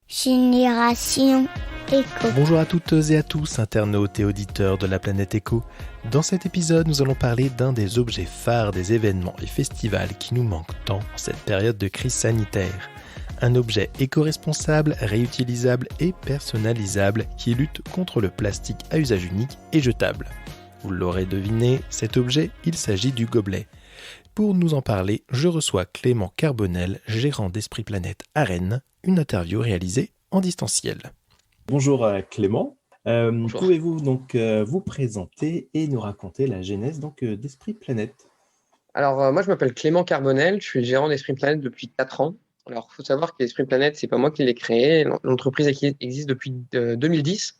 Génération Éco. Bonjour à toutes et à tous, internautes et auditeurs de la planète Éco. Dans cet épisode, nous allons parler d'un des objets phares des événements et festivals qui nous manquent tant en cette période de crise sanitaire. Un objet éco-responsable, réutilisable et personnalisable qui lutte contre le plastique à usage unique et jetable. Vous l'aurez deviné, cet objet, il s'agit du gobelet. Pour nous en parler, je reçois Clément Carbonel, gérant d'Esprit Planète à Rennes, une interview réalisée en distanciel. Bonjour Clément, Bonjour. pouvez-vous donc vous présenter et nous raconter la genèse d'Esprit Planète ? Alors, moi, je m'appelle Clément Carbonel, je suis gérant d'Esprit Planète depuis 4 ans. Alors, il faut savoir que Esprit Planète, c'est pas moi qui l'ai créé. L'entreprise existe depuis 2010.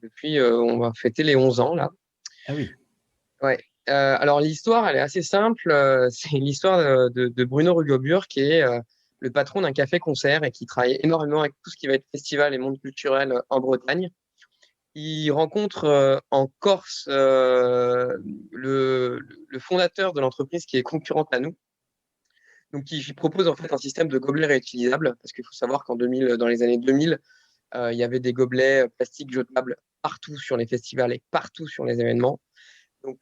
Depuis, on va fêter les 11 ans, là. Ah oui. Ouais. Alors, l'histoire, elle est assez simple. C'est l'histoire de Bruno Rugobur, qui est le patron d'un café-concert et qui travaille énormément avec tout ce qui va être festival et monde culturel en Bretagne. Il rencontre en Corse le fondateur de l'entreprise qui est concurrente à nous. Donc, il propose en fait un système de gobelets réutilisables, parce qu'il faut savoir qu'en 2000, dans les années 2000, il y avait des gobelets plastiques jetables partout sur les festivals et partout sur les événements. Donc,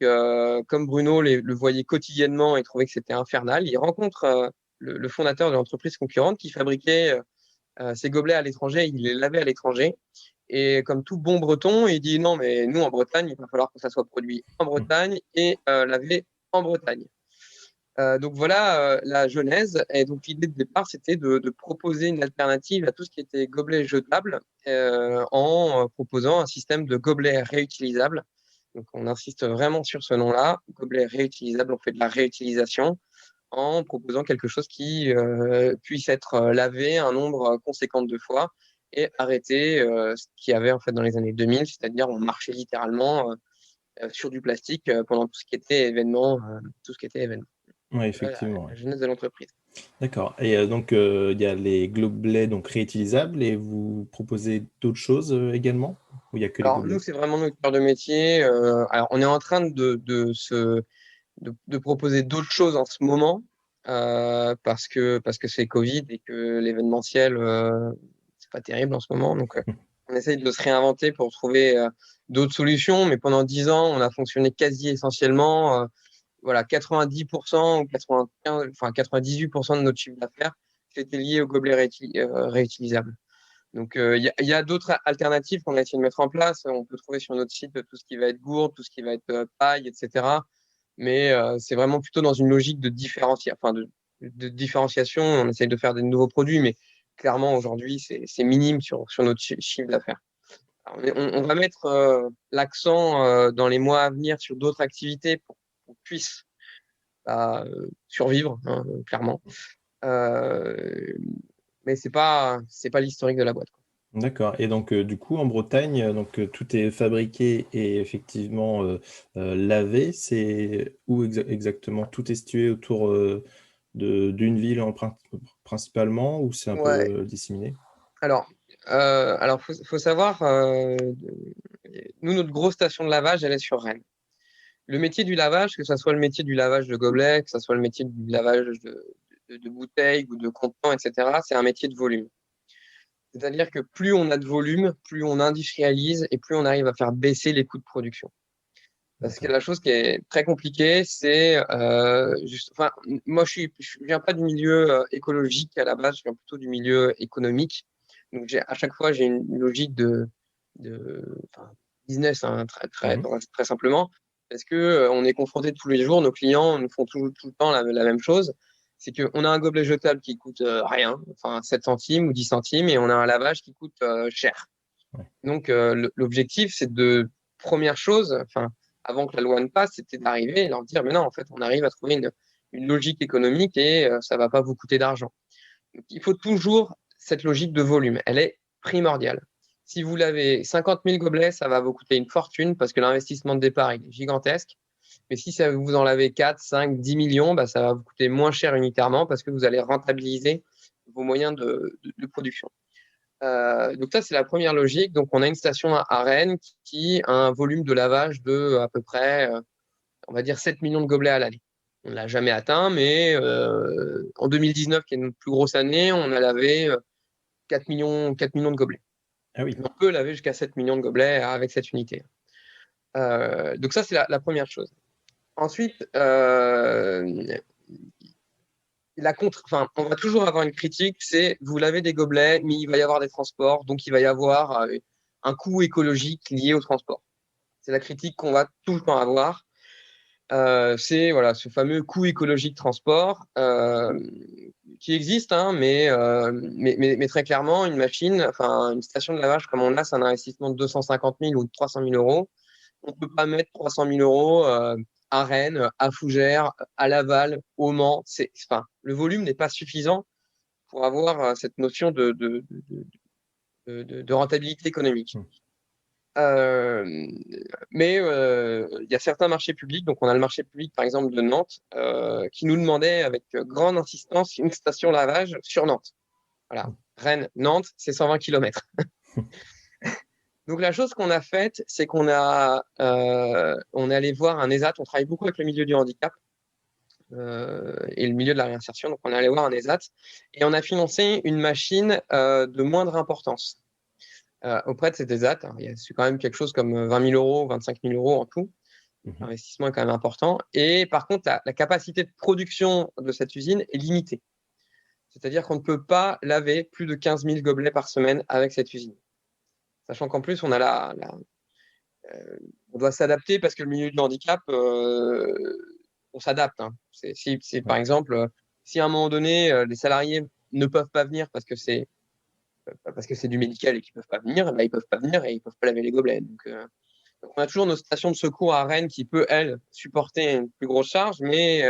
comme Bruno le voyait quotidiennement et trouvait que c'était infernal, il rencontre le fondateur de l'entreprise concurrente qui fabriquait ces gobelets à l'étranger, il les lavait à l'étranger. Et comme tout bon breton, il dit non, mais nous en Bretagne, il va falloir que ça soit produit en Bretagne et lavé en Bretagne. Donc voilà la genèse. Et donc l'idée de départ, c'était de proposer une alternative à tout ce qui était gobelet jetable en proposant un système de gobelets réutilisables. Donc on insiste vraiment sur ce nom-là, gobelet réutilisable. On fait de la réutilisation en proposant quelque chose qui puisse être lavé un nombre conséquent de fois et arrêter ce qu'il y avait en fait dans les années 2000, c'est-à-dire on marchait littéralement sur du plastique pendant tout ce qui était événement, Oui, Voilà effectivement. la jeunesse de l'entreprise. D'accord. Et il y a les gobelets donc réutilisables et vous proposez d'autres choses également ? Ou il n'y a que les Alors gobelets ? nous, c'est vraiment notre cœur de métier. Alors on est en train de proposer d'autres choses en ce moment parce que c'est Covid et que l'événementiel c'est pas terrible en ce moment. Donc on essaye de se réinventer pour trouver d'autres solutions. Mais pendant 10 ans, on a fonctionné quasi essentiellement. Voilà, 90% ou 95, enfin 98% de notre chiffre d'affaires c'était lié aux gobelets réutilisables. Donc, il y a d'autres alternatives qu'on a essayé de mettre en place. On peut trouver sur notre site tout ce qui va être gourde, tout ce qui va être paille, etc. Mais c'est vraiment plutôt dans une logique de différenciation. On essaye de faire des nouveaux produits, mais clairement, aujourd'hui, c'est minime sur notre chiffre d'affaires. On va mettre l'accent dans les mois à venir sur d'autres activités pour qu'on puisse survivre, hein, clairement. Mais c'est pas l'historique de la boîte, quoi. D'accord. Et donc, du coup, en Bretagne, tout est fabriqué et effectivement lavé. C'est où exactement? Tout est situé autour d'une ville principalement ou c'est un Ouais. peu disséminé? Alors, faut savoir, nous, notre grosse station de lavage, elle est sur Rennes. Le métier du lavage, que ce soit le métier du lavage de gobelets, que ce soit le métier du lavage de bouteilles ou de contenants, etc., c'est un métier de volume. C'est-à-dire que plus on a de volume, plus on industrialise et plus on arrive à faire baisser les coûts de production. Parce que la chose qui est très compliquée, c'est moi je viens pas du milieu écologique à la base, je viens plutôt du milieu économique. Donc à chaque fois j'ai une logique de business, hein, très simplement, parce que on est confronté tous les jours, nos clients nous font tout le temps la même chose, c'est qu'on a un gobelet jetable qui coûte rien, enfin 7 centimes ou 10 centimes, et on a un lavage qui coûte cher. Ouais. Donc l'objectif, c'est première chose, avant que la loi ne passe, c'était d'arriver et leur dire, mais non, en fait, on arrive à trouver une logique économique et ça va pas vous coûter d'argent. Donc, il faut toujours cette logique de volume. Elle est primordiale. Si vous lavez 50 000 gobelets, ça va vous coûter une fortune parce que l'investissement de départ il est gigantesque. Mais si ça vous en lavez 4, 5, 10 millions, bah, ça va vous coûter moins cher unitairement parce que vous allez rentabiliser vos moyens de production. Donc ça, c'est la première logique. Donc, on a une station à Rennes qui a un volume de lavage de à peu près, on va dire, 7 millions de gobelets à l'année. On ne l'a jamais atteint, mais en 2019, qui est notre plus grosse année, on a lavé 4 millions de gobelets. Ah oui. On peut laver jusqu'à 7 millions de gobelets avec cette unité. Donc ça, c'est la première chose. Ensuite, on va toujours avoir une critique, c'est vous lavez des gobelets, mais il va y avoir des transports, donc il va y avoir un coût écologique lié au transport. C'est la critique qu'on va tout le temps avoir. C'est voilà, ce fameux coût écologique transport qui existe, hein, mais très clairement, une machine, enfin une station de lavage comme on a, c'est un investissement de 250 000 ou de 300 000 euros. On ne peut pas mettre 300 000 euros à Rennes, à Fougères, à Laval, au Mans. Enfin, le volume n'est pas suffisant pour avoir cette notion de rentabilité économique. Euh, mais il y a certains marchés publics, donc on a le marché public par exemple de Nantes, qui nous demandait avec grande insistance une station lavage sur Nantes. Voilà, Rennes, Nantes, c'est 120 km. Donc la chose qu'on a faite, c'est on est allé voir un ESAT. On travaille beaucoup avec le milieu du handicap et le milieu de la réinsertion. Donc on est allé voir un ESAT et on a financé une machine de moindre importance auprès de cet ESAT. C'est quand même quelque chose comme 20 000 euros, 25 000 euros en tout. L'investissement est quand même important. Et par contre, la capacité de production de cette usine est limitée. C'est-à-dire qu'on ne peut pas laver plus de 15 000 gobelets par semaine avec cette usine. Sachant qu'en plus, on a on doit s'adapter parce que le milieu du handicap, on s'adapte. Hein. Par exemple, si à un moment donné, les salariés ne peuvent pas venir parce que c'est du médical et qu'ils ne peuvent pas venir, bah, ils ne peuvent pas venir et ils ne peuvent pas laver les gobelets. Donc, on a toujours nos stations de secours à Rennes qui peut, elle, supporter une plus grosse charge, mais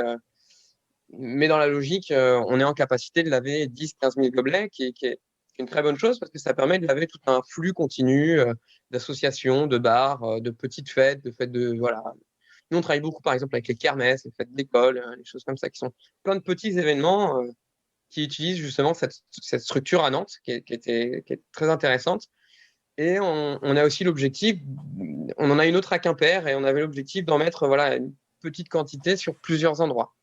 dans la logique, on est en capacité de laver 10-15 000 gobelets, qui est une très bonne chose parce que ça permet de laver tout un flux continu d'associations, de bars, de petites fêtes, de fêtes de voilà. Nous, on travaille beaucoup, par exemple, avec les kermesses, les fêtes d'école, les choses comme ça, qui sont plein de petits événements qui utilisent justement cette structure à Nantes, qui est très intéressante. Et on a aussi l'objectif, on en a une autre à Quimper, et on avait l'objectif d'en mettre voilà, une petite quantité sur plusieurs endroits.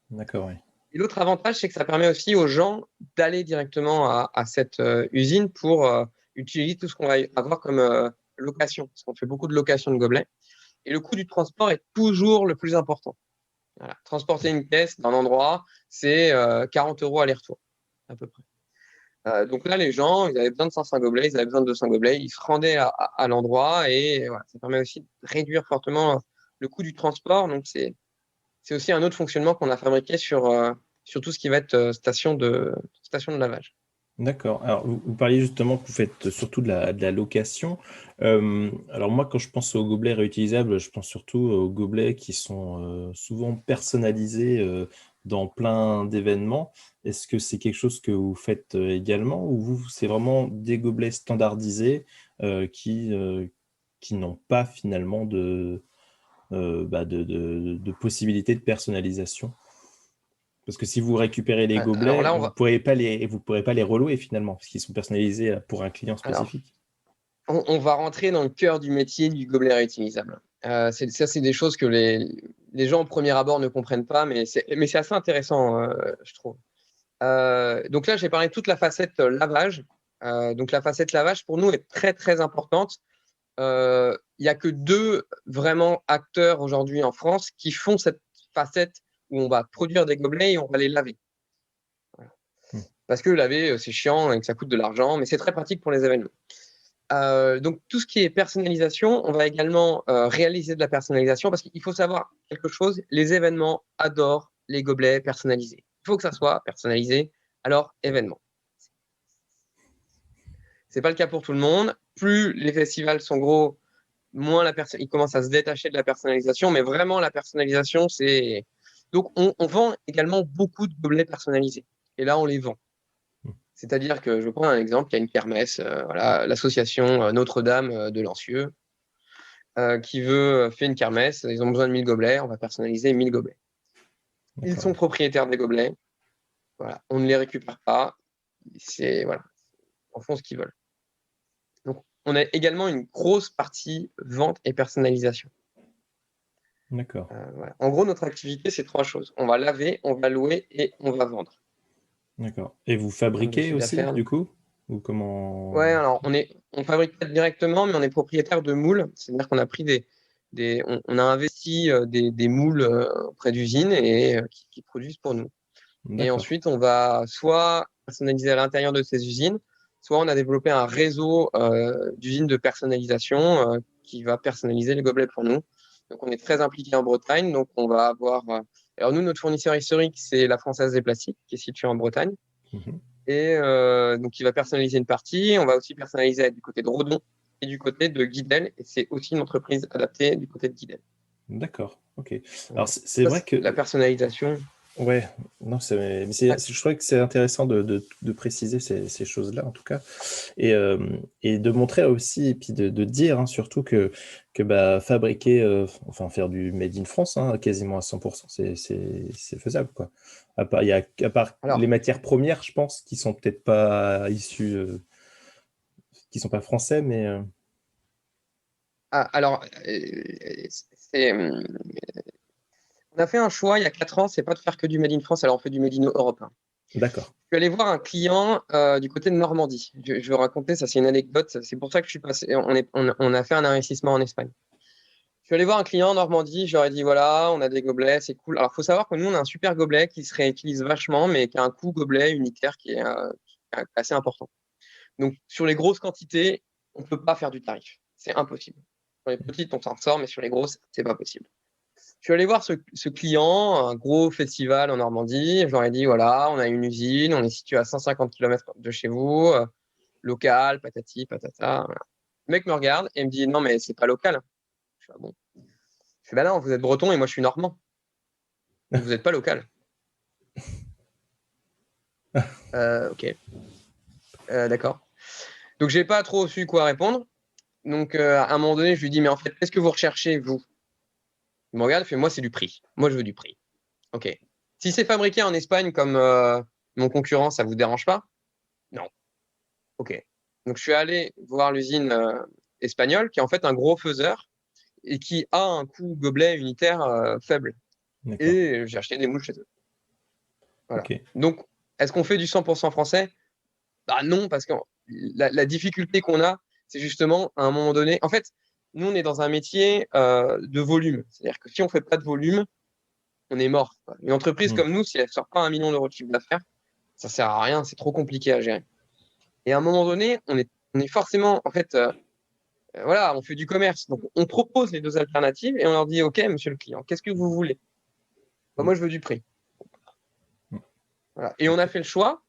D'accord, oui. Et l'autre avantage, c'est que ça permet aussi aux gens d'aller directement à cette usine pour utiliser tout ce qu'on va avoir comme location. Parce qu'on fait beaucoup de location de gobelets. Et le coût du transport est toujours le plus important. Voilà. Transporter une caisse d'un endroit, c'est 40 euros aller-retour, à peu près. Donc là, les gens, ils avaient besoin de 500 gobelets, ils avaient besoin de 200 gobelets, ils se rendaient à l'endroit et voilà, ça permet aussi de réduire fortement le coût du transport. Donc c'est aussi un autre fonctionnement qu'on a fabriqué sur tout ce qui va être station de lavage. D'accord. Alors, vous parliez justement que vous faites surtout de la location. Alors moi, quand je pense aux gobelets réutilisables, je pense surtout aux gobelets qui sont souvent personnalisés dans plein d'événements. Est-ce que c'est quelque chose que vous faites également ou c'est vraiment des gobelets standardisés qui n'ont pas finalement de possibilité de personnalisation? Parce que si vous récupérez les Alors gobelets, là, vous pourrez pas les relouer finalement, parce qu'ils sont personnalisés pour un client spécifique. On va rentrer dans le cœur du métier du gobelet réutilisable. C'est des choses que les gens au premier abord ne comprennent pas, mais c'est assez intéressant, je trouve. Donc là, j'ai parlé de toute la facette lavage. Donc la facette lavage, pour nous, est très, très importante. Il n'y a que 2 vraiment acteurs aujourd'hui en France qui font cette facette où on va produire des gobelets et on va les laver. Voilà. Parce que laver, c'est chiant et que ça coûte de l'argent, mais c'est très pratique pour les événements. Donc tout ce qui est personnalisation, on va également réaliser de la personnalisation parce qu'il faut savoir quelque chose, les événements adorent les gobelets personnalisés. Il faut que ça soit personnalisé, alors événement. C'est pas le cas pour tout le monde. Plus les festivals sont gros, moins ils commencent à se détacher de la personnalisation, mais vraiment la personnalisation, c'est... Donc on vend également beaucoup de gobelets personnalisés. Et là, on les vend. C'est-à-dire que, je prends un exemple, il y a une kermesse, voilà, l'association Notre-Dame de Lancieux, qui fait une kermesse, ils ont besoin de 1000 gobelets, on va personnaliser 1000 gobelets. Ils sont propriétaires des gobelets, voilà, on ne les récupère pas, voilà, en font ce qu'ils veulent. Donc, on a également une grosse partie vente et personnalisation. D'accord. Voilà. En gros, notre activité, c'est 3 choses. On va laver, on va louer et on va vendre. D'accord. Et vous fabriquez aussi, du coup? Ou Ouais, comment? alors on fabrique pas directement, mais on est propriétaire de moules. C'est-à-dire qu'on a pris on a investi des moules auprès d'usines et qui produisent pour nous. Et D'accord. ensuite, on va soit personnaliser à l'intérieur de ces usines, soit on a développé un réseau d'usines de personnalisation qui va personnaliser les gobelets pour nous. Donc, on est très impliqué en Bretagne. Donc, on va avoir. Alors, nous, notre fournisseur historique, c'est la Française des Plastiques, qui est située en Bretagne. Mhm. Et donc, il va personnaliser une partie. On va aussi personnaliser du côté de Redon et du côté de Guidel. Et c'est aussi une entreprise adaptée du côté de Guidel. D'accord. Ok. Alors, Voilà. c'est Ça, vrai c'est que la personnalisation. ouais, non, Ouais. je trouvais que c'est intéressant de préciser ces choses-là, en tout cas, et, euh, et de montrer aussi, et puis de dire hein, surtout que bah, fabriquer, enfin faire du made in France, hein, quasiment à 100%, c'est faisable, quoi. À part les Alors, matières premières, je pense, qui sont peut-être pas issues, qui sont pas français, mais alors on a fait un choix il y a 4 ans, c'est pas de faire que du Made in France, alors on fait du Made in Europe, hein. d'accord. Je suis allé voir un client du côté de Normandie. Je vais raconter, ça c'est une anecdote, c'est pour ça que je suis passé, on a fait un investissement en Espagne. Je suis allé voir un client en Normandie, je leur ai dit voilà, on a des gobelets, c'est cool. Alors il faut savoir que nous on a un super gobelet qui se réutilise vachement, mais qui a un coût gobelet unitaire qui est assez important. Donc sur les grosses quantités, on ne peut pas faire du tarif. C'est impossible. Sur les petites, on s'en sort, mais sur les grosses, c'est pas possible. Je suis allé voir ce client, un gros festival en Normandie. Je leur ai dit, voilà, on a une usine, on est situé à 150 km de chez vous, local, patati, patata. Voilà. Le mec me regarde et me dit, non, mais c'est pas local. Je fais, ah bon. Je fais, bah non, vous êtes breton et moi je suis normand. Donc vous n'êtes pas local. Ok, d'accord. Donc j'ai pas trop su quoi répondre. Donc à un moment donné, je lui dis, mais en fait, qu'est-ce que vous recherchez, vous? Il me regarde, il fait, moi c'est du prix. Moi je veux du prix. Ok. Si c'est fabriqué en Espagne comme mon concurrent, ça vous dérange pas? Non. Ok. Donc, je suis allé voir l'usine espagnole, qui est en fait un gros faiseur et qui a un coût gobelet unitaire faible. D'accord. Et j'ai acheté des moules chez eux. Voilà. Ok. Donc, est-ce qu'on fait du 100% français? Bah non, parce que la difficulté qu'on a, c'est justement à un moment donné. En fait, nous, on est dans un métier de volume. C'est-à-dire que si on fait pas de volume, on est mort, quoi. Une entreprise Hmm. comme nous, si elle sort pas 1 million d'euros de chiffre d'affaires, ça sert à rien, c'est trop compliqué à gérer. Et à un moment donné, on est forcément, en fait, voilà, on fait du commerce. Donc, on propose les deux alternatives et on leur dit, OK, monsieur le client, qu'est-ce que vous voulez? Bah, Hmm. moi, je veux du prix. Hmm. Voilà. Et on a Ok. fait le choix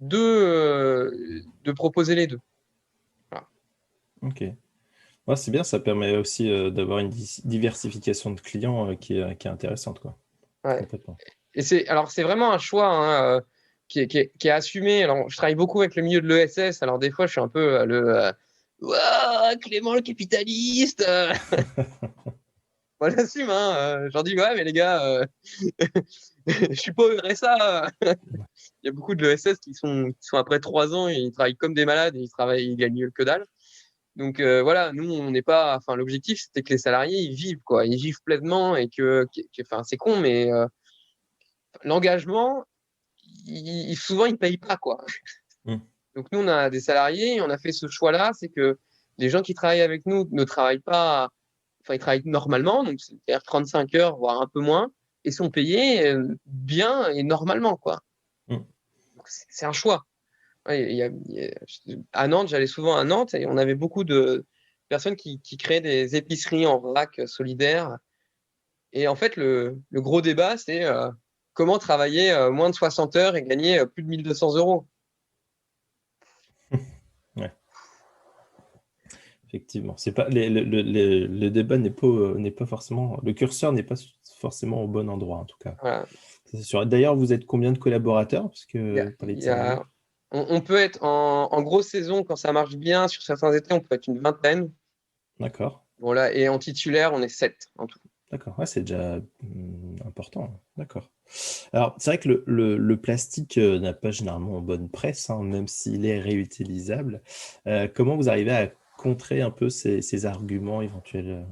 de proposer les deux. Voilà. Ok. Ouais, c'est bien, ça permet aussi d'avoir une diversification de clients qui est intéressante, quoi. Ouais. Complètement. Et alors, c'est vraiment un choix hein, qui est assumé. Alors, je travaille beaucoup avec le milieu de l'ESS. Alors, des fois, je suis un peu ouah, Clément le capitaliste. Moi, j'assume. Hein, je leur dis, ouais, mais les gars, je suis pas au RSA. Il y a beaucoup de l'ESS qui sont après 3 ans, ils travaillent comme des malades et ils gagnent que dalle. Donc voilà, nous, on n'est pas. Enfin, l'objectif, c'était que les salariés, ils vivent, quoi. Ils vivent pleinement et enfin, c'est con, mais l'engagement, souvent, ils ne payent pas, quoi. Hmm. Donc nous, on a des salariés et on a fait ce choix-là, c'est que les gens qui travaillent avec nous ne travaillent pas. Enfin, ils travaillent normalement, donc c'est-à-dire 35 heures, voire un peu moins, et sont payés bien et normalement, quoi. Hmm. Donc, c'est un choix. Ouais, à Nantes, j'allais souvent à Nantes et on avait beaucoup de personnes qui créaient des épiceries en vrac solidaires. Et en fait, le gros débat, c'est comment travailler moins de 60 heures et gagner plus de 1 200 euros. Ouais, effectivement. C'est pas, le débat n'est pas forcément, le curseur n'est pas forcément au bon endroit, en tout cas. Voilà. C'est sûr. D'ailleurs, vous êtes combien de collaborateurs? Parce que vous parlez Il de y salariés. a, on peut être en grosse saison, quand ça marche bien, sur certains étés, on peut être une vingtaine. D'accord. Voilà, et en titulaire, on est 7 en tout. D'accord. Ouais, c'est déjà important. D'accord. Alors, c'est vrai que le plastique n'a pas généralement bonne presse, hein, même s'il est réutilisable. Comment vous arrivez à contrer un peu ces arguments éventuels?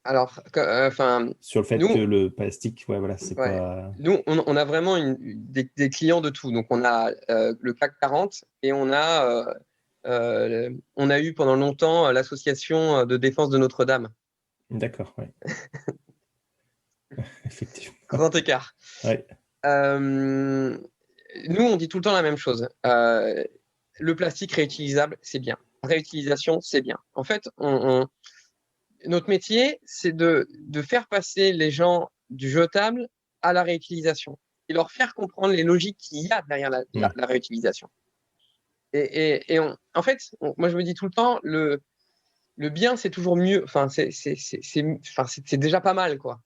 Alors, Sur le fait que nous, le plastique, ouais, voilà, c'est ouais, pas. nous, on a vraiment des clients de tout. Donc, on a le CAC 40 et on a eu pendant longtemps l'association de défense de Notre-Dame. D'accord, ouais. Effectivement. Grand écart. Ouais. Euh, Nous, on dit tout le temps la même chose. Le plastique réutilisable, c'est bien. Réutilisation, c'est bien. En fait, notre métier, c'est de faire passer les gens du jetable à la réutilisation et leur faire comprendre les logiques qu'il y a derrière la réutilisation. En fait, moi, je me dis tout le temps, le bien, c'est toujours mieux. Enfin, c'est déjà pas mal, quoi.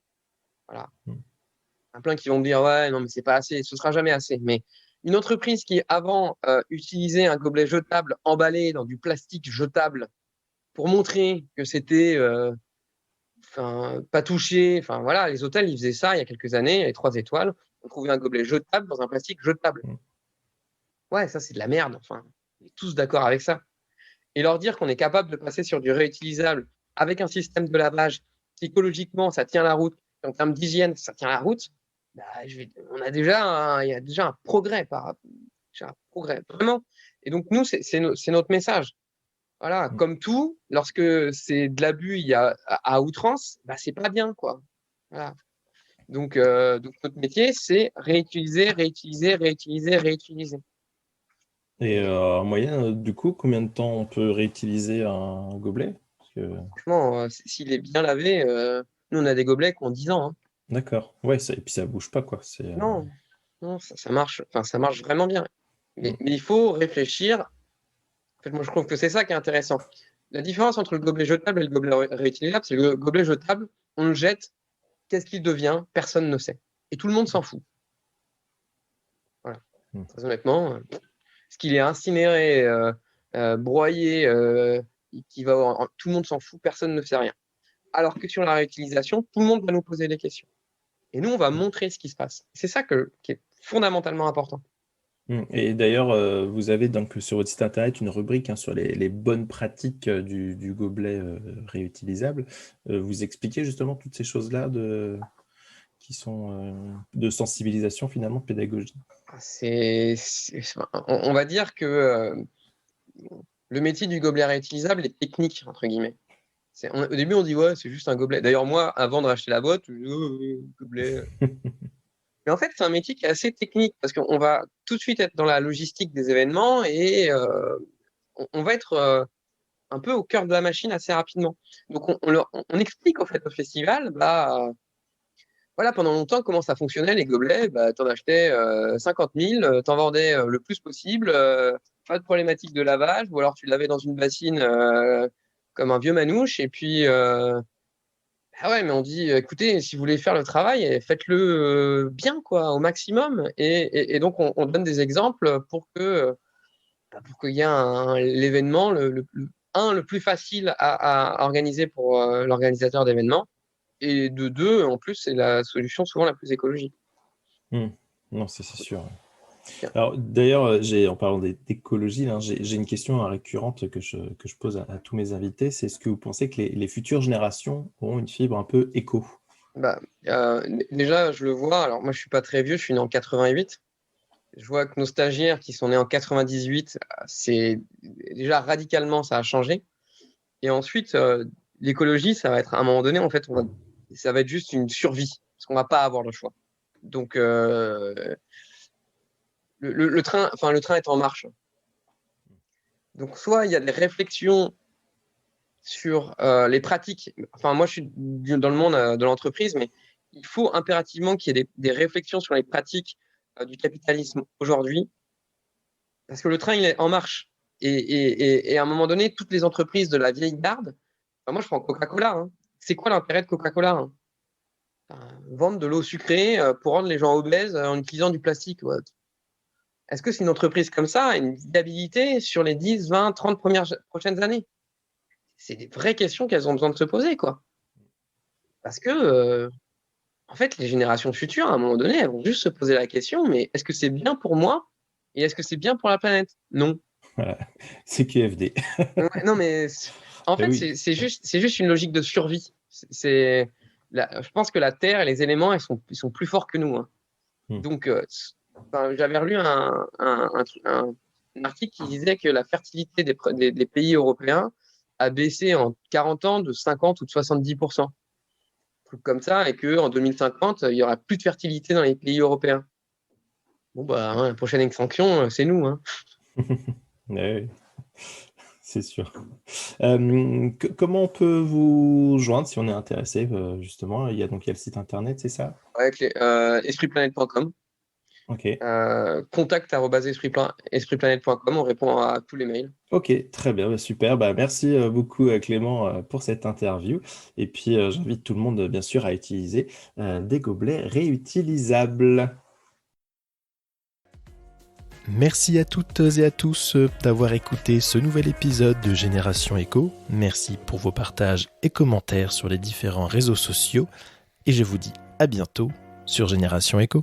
Voilà. Il y en a plein qui vont me dire, ouais, non, mais c'est pas assez, ce sera jamais assez. Mais une entreprise qui, avant, utilisait un gobelet jetable emballé dans du plastique jetable pour montrer que c'était pas touché. Enfin, voilà, les hôtels, ils faisaient ça il y a quelques années, les 3 étoiles. On trouvait un gobelet jetable dans un plastique jetable. Ouais, ça, c'est de la merde. Enfin, on est tous d'accord avec ça. Et leur dire qu'on est capable de passer sur du réutilisable avec un système de lavage, psychologiquement, ça tient la route, en termes d'hygiène, ça tient la route, bah, il y a déjà un progrès vraiment. Et donc, nous, c'est notre message. Voilà, comme tout, lorsque c'est de l'abus à outrance, bah, c'est pas bien, quoi. Voilà. Donc, notre métier, c'est réutiliser, réutiliser, réutiliser, réutiliser. Et en moyenne, du coup, combien de temps on peut réutiliser un gobelet? Franchement, s'il est bien lavé, nous, on a des gobelets qui ont 10 ans. Hein. D'accord. Ouais, et puis ça bouge pas, quoi. Non, non, ça marche. Enfin, ça marche vraiment bien. Mais il faut réfléchir. En fait, moi, je trouve que c'est ça qui est intéressant. La différence entre le gobelet jetable et le gobelet réutilisable, c'est que le gobelet jetable, on le jette. Qu'est-ce qu'il devient? Personne ne sait. Et tout le monde s'en fout. Voilà. Très honnêtement, ce qu'il est incinéré, broyé, tout le monde s'en fout, personne ne sait rien. Alors que sur la réutilisation, tout le monde va nous poser des questions. Et nous, on va montrer ce qui se passe. C'est ça qui est fondamentalement important. Et d'ailleurs, vous avez donc sur votre site internet une rubrique sur les bonnes pratiques du gobelet réutilisable. Vous expliquez justement toutes ces choses-là qui sont de sensibilisation finalement, de pédagogie. On va dire que le métier du gobelet réutilisable est technique, entre guillemets. Au début, on dit, ouais, c'est juste un gobelet. D'ailleurs, moi, avant de racheter la boîte, je dis, gobelet. Mais en fait, c'est un métier qui est assez technique parce qu'on va tout de suite être dans la logistique des événements et on va être un peu au cœur de la machine assez rapidement. Donc, on explique en fait au festival, voilà, pendant longtemps, comment ça fonctionnait, les gobelets. Bah, tu en achetais 50 000, tu en vendais le plus possible, pas de problématique de lavage, ou alors tu le lavais dans une bassine comme un vieux manouche. Et puis, ah ouais, mais on dit, écoutez, si vous voulez faire le travail, faites-le bien, quoi, au maximum. Et donc, on donne des exemples pour pour qu'il y ait l'événement, le plus facile à organiser pour l'organisateur d'événements. Et de deux, en plus, c'est la solution souvent la plus écologique. Non, c'est sûr. Alors, d'ailleurs, en parlant d'écologie, j'ai une question récurrente que je pose à tous mes invités. C'est est-ce que vous pensez que les futures générations auront une fibre un peu éco? Déjà, je le vois. Alors, moi, je suis pas très vieux, je suis né en 88. Je vois que nos stagiaires qui sont nés en 98, c'est déjà radicalement, ça a changé. Et ensuite, l'écologie, ça va être à un moment donné, en fait, ça va être juste une survie, parce qu'on va pas avoir le choix. Donc, le train est en marche. Donc, soit il y a des réflexions sur les pratiques. Enfin, moi, je suis dans le monde de l'entreprise, mais il faut impérativement qu'il y ait des réflexions sur les pratiques du capitalisme aujourd'hui, parce que le train, il est en marche. Et à un moment donné, toutes les entreprises de la vieille garde, moi, je prends Coca-Cola. Hein. C'est quoi l'intérêt de Coca-Cola hein vendre de l'eau sucrée pour rendre les gens obèses en utilisant du plastique. Ouais. Est-ce que c'est une entreprise comme ça a une viabilité sur les 10, 20, 30 prochaines années? C'est des vraies questions qu'elles ont besoin de se poser, quoi. Parce que, en fait, les générations futures, à un moment donné, elles vont juste se poser la question, mais est-ce que c'est bien pour moi et est-ce que c'est bien pour la planète? Non. Voilà, c'est QFD. Ouais, non, mais en fait, oui. c'est juste une logique de survie. Je pense que la Terre et les éléments, ils sont plus forts que nous. Hein. Donc, j'avais relu un article qui disait que la fertilité des pays européens a baissé en 40 ans de 50 ou de 70%. Truc comme ça, et qu'en 2050, il n'y aura plus de fertilité dans les pays européens. Bon, la prochaine extinction, c'est nous. Hein. Oui, c'est sûr. Comment on peut vous joindre si on est intéressé, justement? Il y a le site internet, c'est ça? Avec espritplanète.com. Ok. contact@espritplanète.com, on répond à tous les mails. Ok, très bien, super. Merci beaucoup Clément pour cette interview. Et puis j'invite tout le monde bien sûr à utiliser des gobelets réutilisables. Merci à toutes et à tous d'avoir écouté ce nouvel épisode de Génération Éco. Merci pour vos partages et commentaires sur les différents réseaux sociaux. Et je vous dis à bientôt sur Génération Éco.